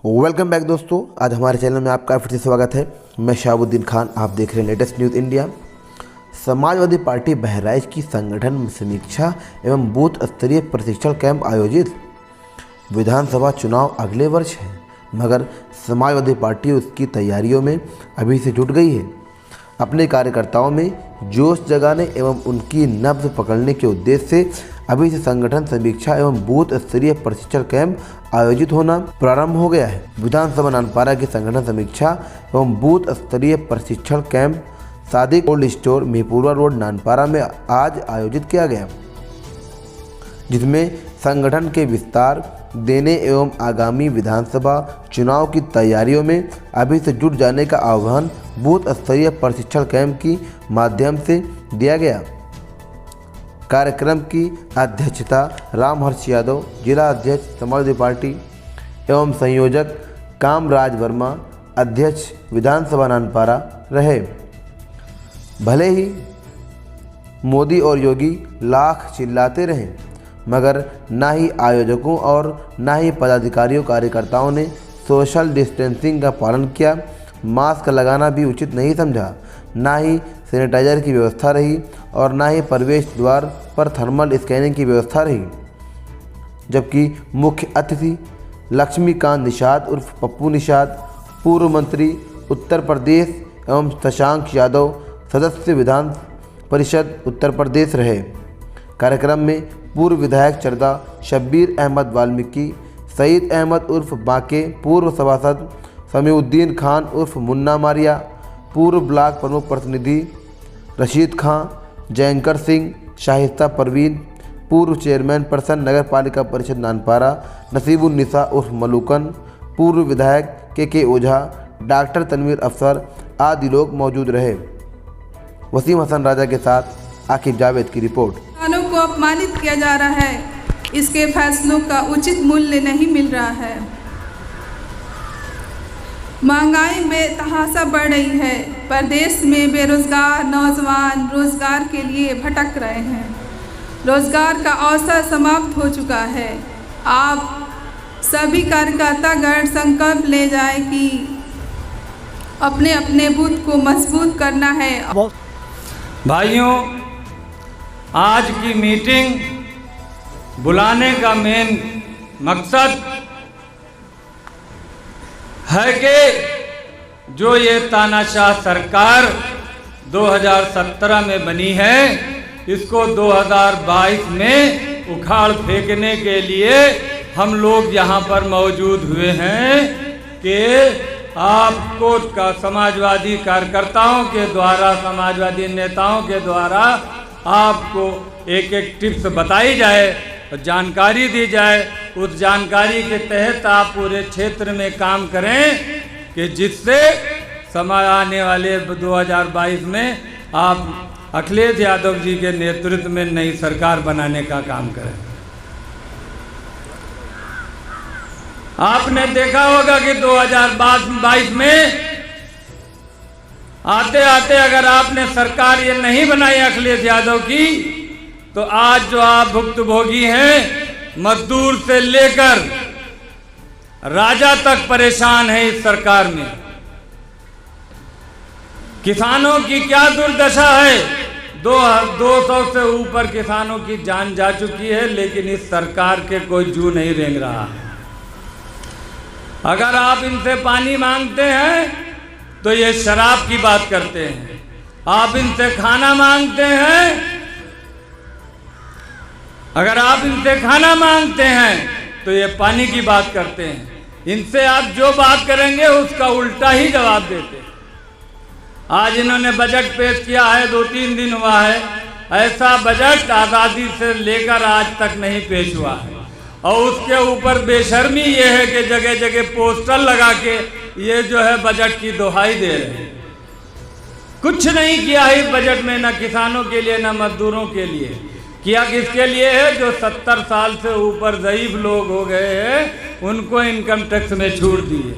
Welcome back दोस्तों, आज हमारे चैनल में आपका फिर से स्वागत है। मैं शहाबुद्दीन खान, आप देख रहे हैं latest news India. Samajwadi party Bahraich की संगठन समीक्षा एवं बूथ स्तरीय प्रशिक्षण कैंप आयोजित। विधानसभा चुनाव अगले वर्ष है, मगर समाजवादी पार्टी उसकी तैयारियों में अभी से जुट गई है। अपने कार्यकर्ताओं में जोश जगाने एवं उनकी नब्ज पकड़ने के उद्देश्य से अभी से संगठन समीक्षा एवं बूथ स्तरीय प्रशिक्षण कैंप आयोजित होना प्रारंभ हो गया है। विधानसभा नानपारा की संगठन समीक्षा एवं बूथ स्तरीय प्रशिक्षण camp Sadiq cold store Mehpura road Nanpara में आज आयोजित किया गया, जिसमें संगठन के विस्तार देने एवं आगामी विधानसभा चुनाव की तैयारियों में अभी से जुट जाने का आह्वान बूथ स्तरीय प्रशिक्षण कैंप की माध्यम से दिया गया। कार्यक्रम की अध्यक्षता रामहर्ष यादव, जिला अध्यक्ष समाजवादी पार्टी एवं संयोजक कामराज वर्मा, अध्यक्ष विधानसभा नानपारा रहे। भले ही मोदी और योगी लाख चिल्लाते रहे, मगर ना ही आयोजकों और ना ही पदाधिकारियों कार्यकर्ताओं ने सोशल डिस्टेंसिंग का पालन किया। मास्क लगाना भी उचित नहीं समझा, ना ही सैनिटाइजर की व्यवस्था रही और ना ही प्रवेश द्वार पर थर्मल स्कैनिंग की व्यवस्था रही। जबकि मुख्य अतिथि लक्ष्मीकांत निषाद उर्फ पप्पू निषाद, पूर्व मंत्री उत्तर प्रदेश एवं शशांक यादव, सदस्य विधान परिषद उत्तर प्रदेश रहे। कार्यक्रम में पूर्व विधायक चरदा शब्बीर अहमद वाल्मीकि, सईद अहमद उर्फ बांके, पूर्व सभासद समीउद्दीन खान उर्फ मुन्ना मारिया, पूर्व ब्लॉक प्रमुख प्रतिनिधि रशीद खां, जयंकर सिंह, शाहिस्ता परवीन, पूर्व चेयरमैन पर्सन नगर पालिका परिषद नानपारा नसीबुन्निसा उर्फ मलूकन, पूर्व विधायक के ओझा, डॉक्टर तनवीर अफसर आदि लोग मौजूद रहे। वसीम हसन राजा के साथ आकिब जावेद की रिपोर्ट। किसानों को अपमानित किया जा रहा है, इसके फैसलों का उचित मूल्य नहीं मिल रहा है। महंगाई बेतहाशा बढ़ रही है। प्रदेश में बेरोजगार नौजवान रोजगार के लिए भटक रहे हैं। रोजगार का अवसर समाप्त हो चुका है। आप सभी कार्यकर्तागण संकल्प ले जाए कि अपने अपने बूथ को मजबूत करना है। भाइयों, आज की मीटिंग बुलाने का मेन मकसद है कि जो ये तानाशाह सरकार 2017 में बनी है, इसको 2022 में उखाड़ फेंकने के लिए हम लोग यहाँ पर मौजूद हुए हैं कि आपको का समाजवादी कार्यकर्ताओं के द्वारा, समाजवादी नेताओं के द्वारा आपको एक एक टिप्स बताई जाए, जानकारी दी जाए। उस जानकारी के तहत आप पूरे क्षेत्र में काम करें कि जिससे समय आने वाले 2022 में आप अखिलेश यादव जी के नेतृत्व में नई सरकार बनाने का काम करें। आपने देखा होगा कि 2022 में आते आते अगर आपने सरकार ये नहीं बनाई अखिलेश यादव की, तो आज जो आप भुक्तभोगी हैं, मजदूर से लेकर राजा तक परेशान है इस सरकार में। किसानों की क्या दुर्दशा है। 200 से ऊपर किसानों की जान जा चुकी है, लेकिन इस सरकार के कोई जू नहीं रेंग रहा है। अगर आप इनसे पानी मांगते हैं तो ये शराब की बात करते हैं। आप इनसे खाना मांगते हैं, अगर आप इनसे खाना मांगते हैं तो ये पानी की बात करते हैं। इनसे आप जो बात करेंगे उसका उल्टा ही जवाब देते हैं। आज इन्होंने बजट पेश किया है, 2-3 दिन हुआ है। ऐसा बजट आज़ादी से लेकर आज तक नहीं पेश हुआ है। और उसके ऊपर बेशर्मी ये है कि जगह जगह पोस्टर लगा के ये जो है बजट की दोहाई दे रहे हैं। कुछ नहीं किया है इस बजट में, न किसानों के लिए न मजदूरों के लिए। किया किसके लिए है? जो 70 साल से ऊपर ज़ईफ लोग हो गए हैं, उनको इनकम टैक्स में छूट दी है।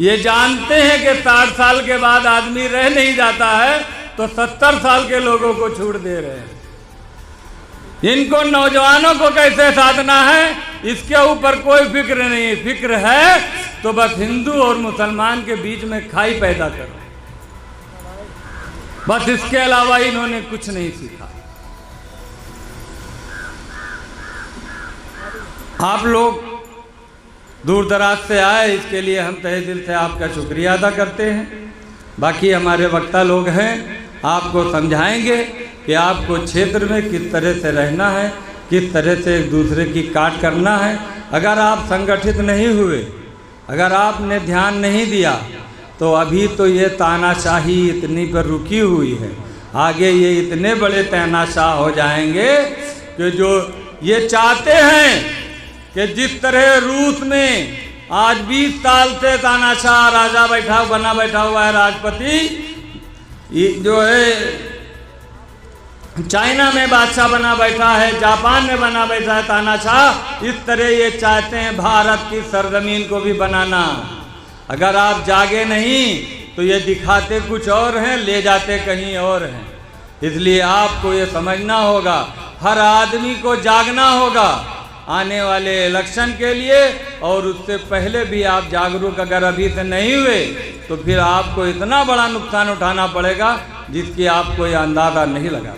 ये जानते हैं कि 60 साल के बाद आदमी रह नहीं जाता है, तो 70 साल के लोगों को छूट दे रहे हैं। इनको नौजवानों को कैसे साधना है, इसके ऊपर कोई फिक्र नहीं। फिक्र है तो बस हिंदू और मुसलमान के बीच में खाई पैदा करो। बस इसके अलावा इन्होंने कुछ नहीं सीखा। आप लोग दूर दराज से आए, इसके लिए हम तहे दिल से आपका शुक्रिया अदा करते हैं। बाकी हमारे वक्ता लोग हैं, आपको समझाएंगे कि आपको क्षेत्र में किस तरह से रहना है, किस तरह से एक दूसरे की काट करना है। अगर आप संगठित नहीं हुए, अगर आपने ध्यान नहीं दिया, तो अभी तो ये तानाशाही इतनी पर रुकी हुई है, आगे ये इतने बड़े तानाशाह हो जाएंगे कि जो ये चाहते हैं कि जिस तरह रूस में आज 20 साल से तानाशाह राजा बना बैठा हुआ है, राष्ट्रपति जो है चाइना में बादशाह बना बैठा है, जापान में बना बैठा है तानाशाह, इस तरह ये चाहते हैं भारत की सरजमीन को भी बनाना। अगर आप जागे नहीं तो ये दिखाते कुछ और हैं, ले जाते कहीं और हैं। इसलिए आपको ये समझना होगा, हर आदमी को जागना होगा आने वाले इलेक्शन के लिए, और उससे पहले भी आप जागरूक अगर अभी से नहीं हुए तो फिर आपको इतना बड़ा नुकसान उठाना पड़ेगा जिसकी आपको ये अंदाज़ा नहीं लगा।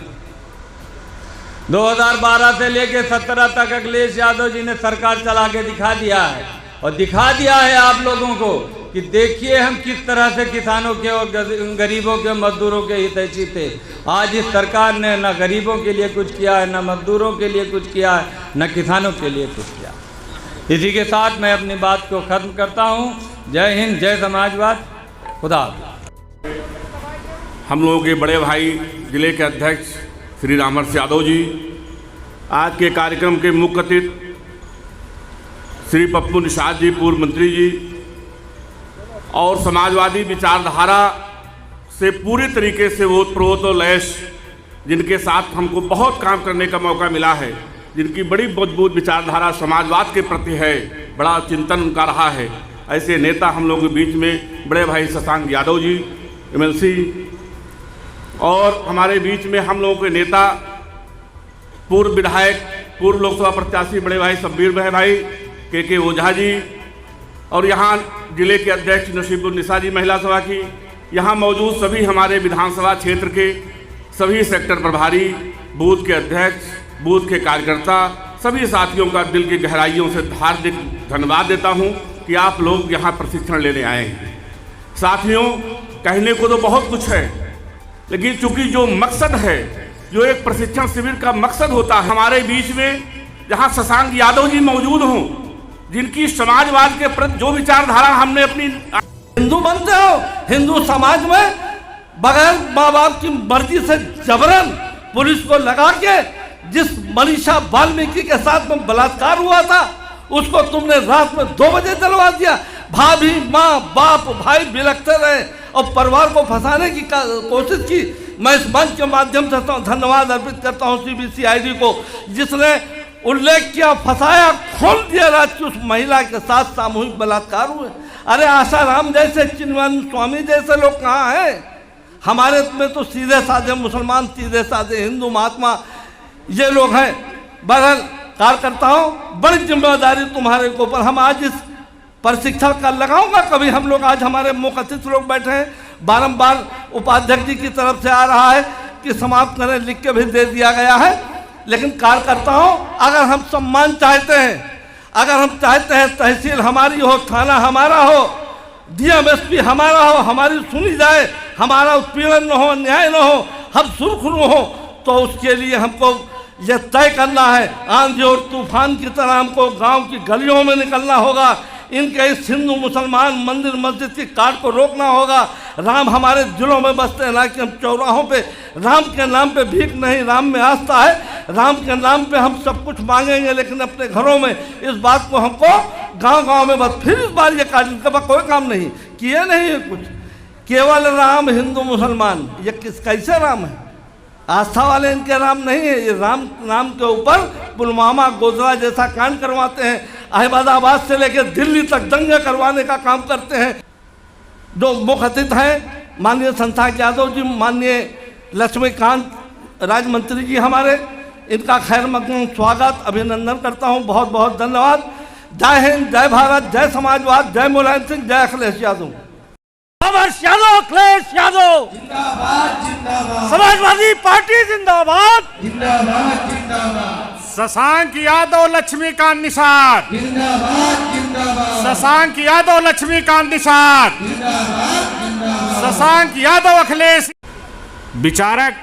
2012 से लेकर 17 तक अखिलेश यादव जी ने सरकार चला के दिखा दिया है, और दिखा दिया है आप लोगों को कि देखिए हम किस तरह से किसानों के और गरीबों के मजदूरों के हितैषी थे। आज इस सरकार ने न गरीबों के लिए कुछ किया है, न मजदूरों के लिए कुछ किया है, न किसानों के लिए कुछ किया। इसी के साथ मैं अपनी बात को ख़त्म करता हूँ। जय हिंद, जय समाजवाद, खुदा हाफ़िज़। हम लोगों के बड़े भाई जिले के अध्यक्ष श्री रामहर्ष यादव जी, आज के कार्यक्रम के मुख्य अतिथि श्री पप्पू निषाद जी, पूर्व मंत्री जी, और समाजवादी विचारधारा से पूरी तरीके से ओतप्रोत और लैस, जिनके साथ हमको बहुत काम करने का मौका मिला है, जिनकी बड़ी मजबूत विचारधारा समाजवाद के प्रति है, बड़ा चिंतन उनका रहा है, ऐसे नेता हम लोगों के बीच में बड़े भाई शशांक यादव जी MLC, और हमारे बीच में हम लोगों के नेता पूर्व विधायक, पूर्व लोकसभा प्रत्याशी बड़े भाई शब्बीर भाई के ओझा जी, और यहाँ जिले के अध्यक्ष नसीबुन्निसा जी महिला सभा की, यहाँ मौजूद सभी हमारे विधानसभा क्षेत्र के सभी सेक्टर प्रभारी, बूथ के अध्यक्ष, बूथ के कार्यकर्ता, सभी साथियों का दिल की गहराइयों से हार्दिक धन्यवाद देता हूँ कि आप लोग यहाँ प्रशिक्षण लेने आए हैं। साथियों, कहने को तो बहुत कुछ है, लेकिन चूंकि जो मकसद है, जो एक प्रशिक्षण शिविर का मकसद होता है, हमारे बीच में जहाँ शशांक यादव जी मौजूद हों, जिनकी समाजवाद के प्रति जो विचारधारा हमने अपनी, हिंदू बनते हो, हिंदू समाज में बगैर माँ बाप की मर्जी से जबरन पुलिस को लगा के जिस मनीषा वाल्मीकि के साथ में बलात्कार हुआ था, उसको तुमने रात में 2 बजे जलवा दिया। भाभी, माँ, बाप, भाई बिलखते रहे और परिवार को फंसाने की कोशिश की। मैं इस मंच के माध्यम से धन्यवाद अर्पित करता हूँ CBCID को, जिसने उल्लेख किया, फंसाया, खोल दिया राज्य उस महिला के साथ सामूहिक बलात्कार हुए। अरे आसाराम जैसे, चिन्मयानंद स्वामी जैसे लोग कहाँ हैं? हमारे में तो सीधे साधे मुसलमान, सीधे साधे हिंदू महात्मा ये लोग हैं। बहरहाल कार्यकर्ताओं, बड़ी जिम्मेदारी तुम्हारे को ऊपर। हम आज इस प्रशिक्षण का लगाऊंगा, कभी हम लोग आज हमारे मुख्य अतिथि लोग बैठे हैं, बारंबार उपाध्यक्ष जी की तरफ से आ रहा है कि समाप्त करें, लिख के भी दे दिया गया है। लेकिन कार्यकर्ताओं, अगर हम सम्मान चाहते हैं, अगर हम चाहते हैं तहसील हमारी हो, थाना हमारा हो, DMSP हमारा हो, हमारी सुनी जाए, हमारा उत्पीड़न न हो, न्याय न हो, हम सुरखुरू हो, तो उसके लिए हमको ये तय करना है, आंधी और तूफान की तरह हमको गांव की गलियों में निकलना होगा। इनके इस हिंदू मुसलमान मंदिर मस्जिद की काट को रोकना होगा। राम हमारे दिलों में बसते हैं, ना कि हम चौराहों पे। राम के नाम पे भीख नहीं, राम में आस्था है। राम के नाम पे हम सब कुछ मांगेंगे, लेकिन अपने घरों में इस बात को हमको गांव-गांव में बस फिर इस बार ये काटने का कोई काम नहीं किए, नहीं है कुछ। केवल राम हिंदू मुसलमान, ये कैसे राम है? आस्था वाले इनके राम नहीं है। ये राम नाम के ऊपर पुलवामा, गोधरा जैसा कांड करवाते हैं, अहमदाबाद से लेकर दिल्ली तक दंगे करवाने का काम करते हैं। जो मुख्य अतिथि हैं माननीय शशांक यादव जी, माननीय लक्ष्मीकांत राज्य मंत्री जी हमारे, इनका खैर मकदम स्वागत, अभिनंदन करता हूं, बहुत बहुत धन्यवाद। जय हिंद, जय भारत, जय समाजवाद, जय मुलायम सिंह, जय अखिलेश यादव। अखिलेश यादव समाजवादी पार्टी जिंदाबाद। शशांक यादव लक्ष्मीकांत निषाद, शशांक यादव लक्ष्मीकांत निषाद, शशांक यादव अखिलेश। विचारक,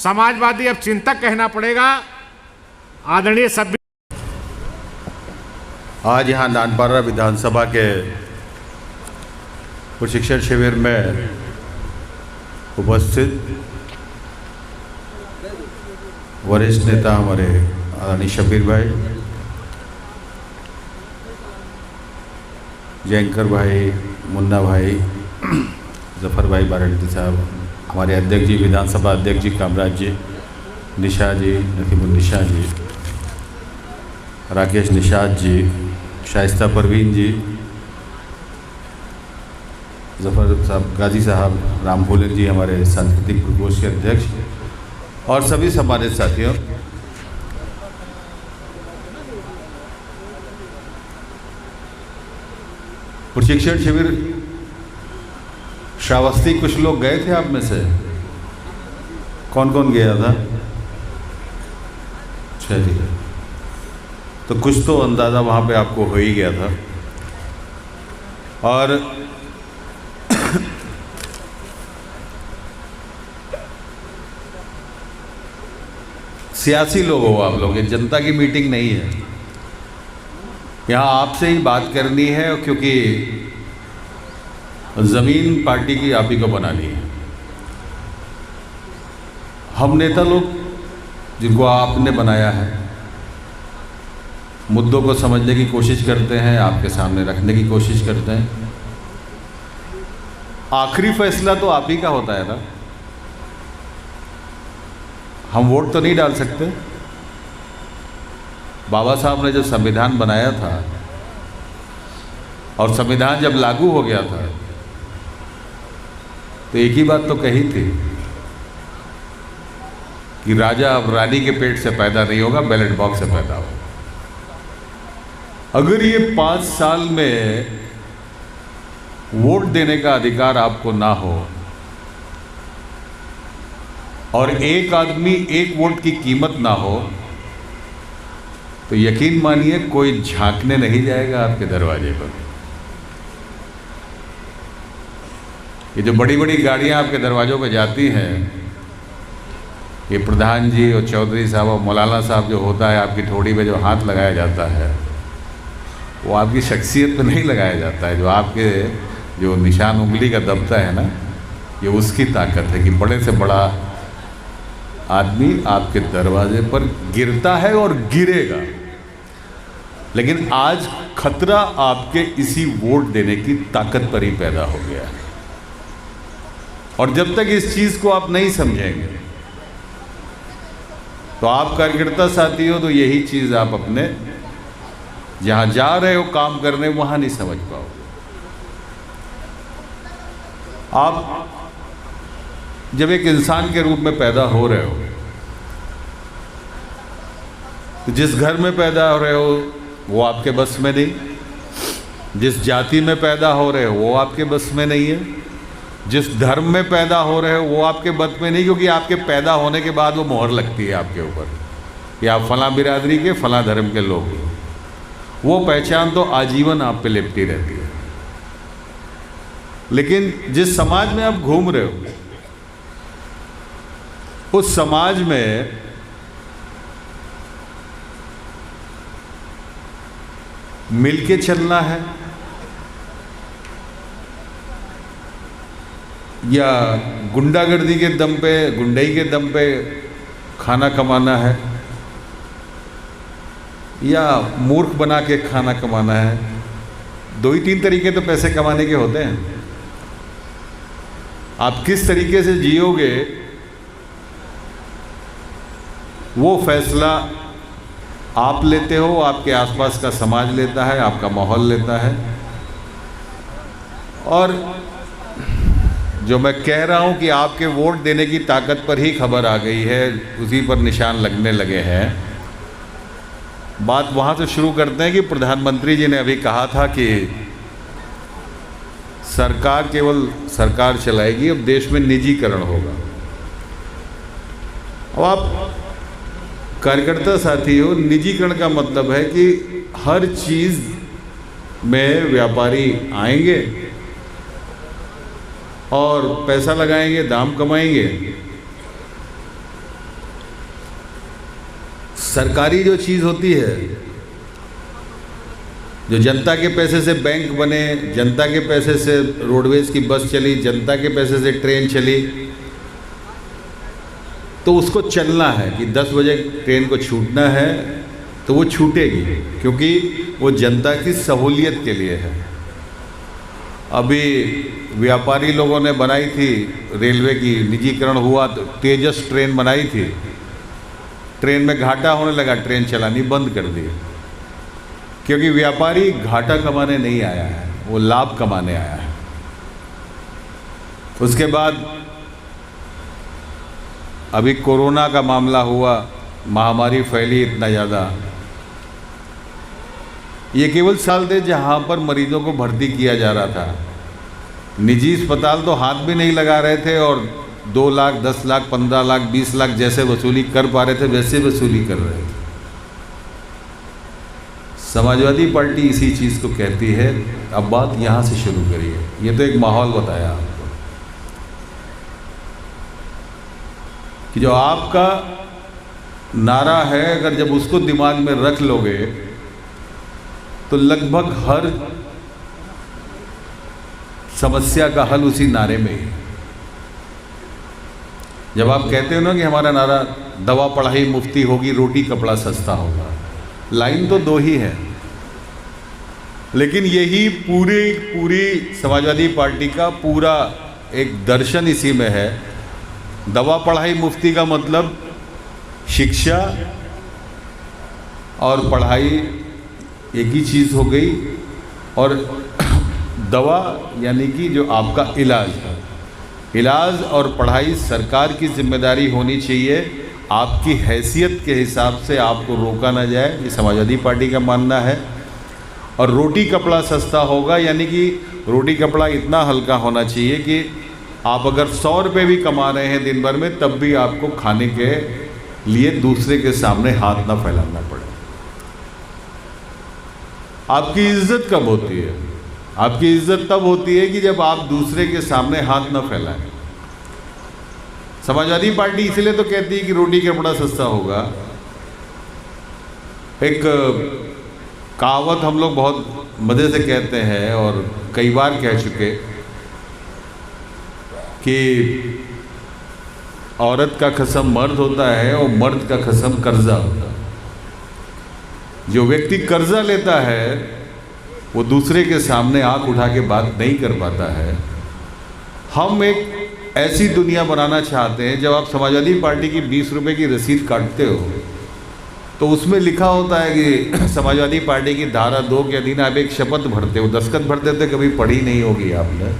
समाजवादी, अब चिंतक कहना पड़ेगा, आदरणीय सभ्य। आज यहाँ नानपारा विधानसभा के प्रशिक्षण शिविर में उपस्थित वरिष्ठ नेता हमारे आदरणीय शब्बीर भाई, जयंकर भाई, मुन्ना भाई, जफर भाई बाराडीती साहब, हमारे अध्यक्ष जी, विधानसभा अध्यक्ष जी कामराज जी, निशा जी, नकीमुल निशा जी, राकेश निषाद जी, शाइस्ता परवीन जी, जफर साहब, गाजी साहब, राम भोलन जी, हमारे सांस्कृतिक प्रकोष्ठ के अध्यक्ष, और सभी सम्मानित साथियों, प्रशिक्षण शिविर श्रावस्ती कुछ लोग गए थे आप में से? कौन कौन गया था? चलिए, तो कुछ तो अंदाज़ा वहाँ पे आपको हो ही गया था। और सियासी लोग हो आप लोग, ये जनता की मीटिंग नहीं है। यहाँ आपसे ही बात करनी है, क्योंकि ज़मीन पार्टी की आप ही को बनानी है। हम नेता लोग जिनको आपने बनाया है, मुद्दों को समझने की कोशिश करते हैं, आपके सामने रखने की कोशिश करते हैं। आखिरी फैसला तो आप ही का होता है ना। हम वोट तो नहीं डाल सकते। बाबा साहब ने जब संविधान बनाया था और संविधान जब लागू हो गया था, तो एक ही बात तो कही थी कि राजा अब रानी के पेट से पैदा नहीं होगा, बैलेट बॉक्स से पैदा होगा। अगर ये 5 साल में वोट देने का अधिकार आपको ना हो और एक आदमी एक वोट की कीमत ना हो, तो यकीन मानिए कोई झांकने नहीं जाएगा आपके दरवाजे पर। ये जो बड़ी बड़ी गाड़ियां आपके दरवाजों पर जाती हैं, ये प्रधान जी और चौधरी साहब और मौलाना साहब जो होता है, आपकी ठोड़ी पे जो हाथ लगाया जाता है, वो आपकी शख्सियत पे नहीं लगाया जाता है। जो आपके जो निशान उंगली का दबता है ना, ये उसकी ताकत है कि बड़े से बड़ा आदमी आपके दरवाजे पर गिरता है और गिरेगा। लेकिन आज खतरा आपके इसी वोट देने की ताकत पर ही पैदा हो गया है। और जब तक इस चीज़ को आप नहीं समझेंगे, तो आप कार्यकर्ता साथी हो, तो यही चीज़ आप अपने जहाँ जा रहे हो काम करने, वहाँ नहीं समझ पाओगे। आप जब एक इंसान के रूप में पैदा हो रहे हो, तो जिस घर में पैदा हो रहे हो वो आपके बस में नहीं, जिस जाति में पैदा हो रहे हो वो आपके बस में नहीं है, जिस धर्म में पैदा हो रहे हो वो आपके बस में नहीं, क्योंकि आपके पैदा होने के बाद वो मोहर लगती है आपके ऊपर कि आप फलां बिरादरी के, फलां धर्म के लोग हो। वो पहचान तो आजीवन आप पे लिपटी रहती है। लेकिन जिस समाज में आप घूम रहे हो, उस समाज में मिलके चलना है या गुंडागर्दी के दम पे, गुंडई के दम पे खाना कमाना है, या मूर्ख बना के खाना कमाना है। 2 ही 3 तरीके तो पैसे कमाने के होते हैं। आप किस तरीके से जियोगे, वो फैसला आप लेते हो, आपके आसपास का समाज लेता है, आपका माहौल लेता है। और जो मैं कह रहा हूं कि आपके वोट देने की ताकत पर ही खबर आ गई है, उसी पर निशान लगने लगे हैं। बात वहाँ से शुरू करते हैं कि प्रधानमंत्री जी ने अभी कहा था कि सरकार केवल सरकार चलाएगी, अब देश में निजीकरण होगा। अब आप कार्यकर्ता साथी हो, निजीकरण का मतलब है कि हर चीज़ में व्यापारी आएंगे और पैसा लगाएंगे, दाम कमाएंगे। सरकारी जो चीज़ होती है, जो जनता के पैसे से बैंक बने, जनता के पैसे से रोडवेज की बस चली, जनता के पैसे से ट्रेन चली, तो उसको चलना है कि 10 बजे ट्रेन को छूटना है तो वो छूटेगी, क्योंकि वो जनता की सहूलियत के लिए है। अभी व्यापारी लोगों ने बनाई थी, रेलवे की निजीकरण हुआ तो तेजस ट्रेन बनाई थी, ट्रेन में घाटा होने लगा, ट्रेन चलानी बंद कर दी, क्योंकि व्यापारी घाटा कमाने नहीं आया है, वो लाभ कमाने आया है। उसके बाद अभी कोरोना का मामला हुआ, महामारी फैली इतना ज़्यादा, ये केवल साल थे जहाँ पर मरीजों को भर्ती किया जा रहा था। निजी अस्पताल तो हाथ भी नहीं लगा रहे थे और 2 लाख, 10 लाख, 15 लाख, 20 लाख जैसे वसूली कर पा रहे थे वैसे वसूली कर रहे थे। समाजवादी पार्टी इसी चीज़ को कहती है। अब बात यहाँ से शुरू करिए, ये तो एक माहौल बताया आपको कि जो आपका नारा है, अगर जब उसको दिमाग में रख लोगे तो लगभग हर समस्या का हल उसी नारे में है। जब आप कहते हो ना कि हमारा नारा दवा पढ़ाई मुफ्ती होगी, रोटी कपड़ा सस्ता होगा, लाइन तो 2 ही है, लेकिन यही पूरी समाजवादी पार्टी का पूरा एक दर्शन इसी में है। दवा पढ़ाई मुफ्ती का मतलब शिक्षा और पढ़ाई एक ही चीज़ हो गई, और दवा यानी कि जो आपका इलाज है, इलाज और पढ़ाई सरकार की जिम्मेदारी होनी चाहिए। आपकी हैसियत के हिसाब से आपको रोका ना जाए, ये समाजवादी पार्टी का मानना है। और रोटी कपड़ा सस्ता होगा, यानी कि रोटी कपड़ा इतना हल्का होना चाहिए कि आप अगर 100 रुपये भी कमा रहे हैं दिन भर में, तब भी आपको खाने के लिए दूसरे के सामने हाथ ना फैलाना पड़े। आपकी इज्जत कब होती है? आपकी इज्जत तब होती है कि जब आप दूसरे के सामने हाथ न फैलाएं। समाजवादी पार्टी इसलिए तो कहती है कि रोटी कपड़ा सस्ता होगा। एक कहावत हम लोग बहुत मज़े से कहते हैं और कई बार कह चुके कि औरत का खसम मर्द होता है और मर्द का खसम कर्जा होता है। जो व्यक्ति कर्जा लेता है वो दूसरे के सामने आंख उठा के बात नहीं कर पाता है। हम एक ऐसी दुनिया बनाना चाहते हैं, जब आप समाजवादी पार्टी की 20 रुपये की रसीद काटते हो तो उसमें लिखा होता है कि समाजवादी पार्टी की धारा 2 के अधीन आप एक शपथ भरते हो, दस्तखत भर देते, कभी पढ़ी नहीं होगी आपने।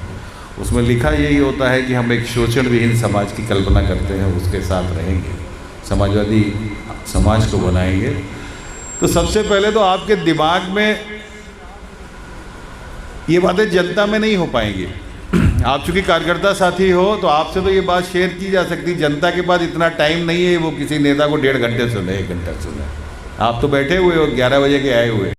उसमें लिखा यही होता है कि हम एक शोषण विहीन समाज की कल्पना करते हैं, उसके साथ रहेंगे, समाजवादी समाज को बनाएंगे। तो सबसे पहले तो आपके दिमाग में ये बातें जनता में नहीं हो पाएंगी। आप चूँकि कार्यकर्ता साथी हो तो आपसे तो ये बात शेयर की जा सकती, जनता के पास इतना टाइम नहीं है वो किसी नेता को 1.5 घंटे सुने, 1 घंटा सुने। आप तो बैठे हुए हो, 11 बजे के आए हुए।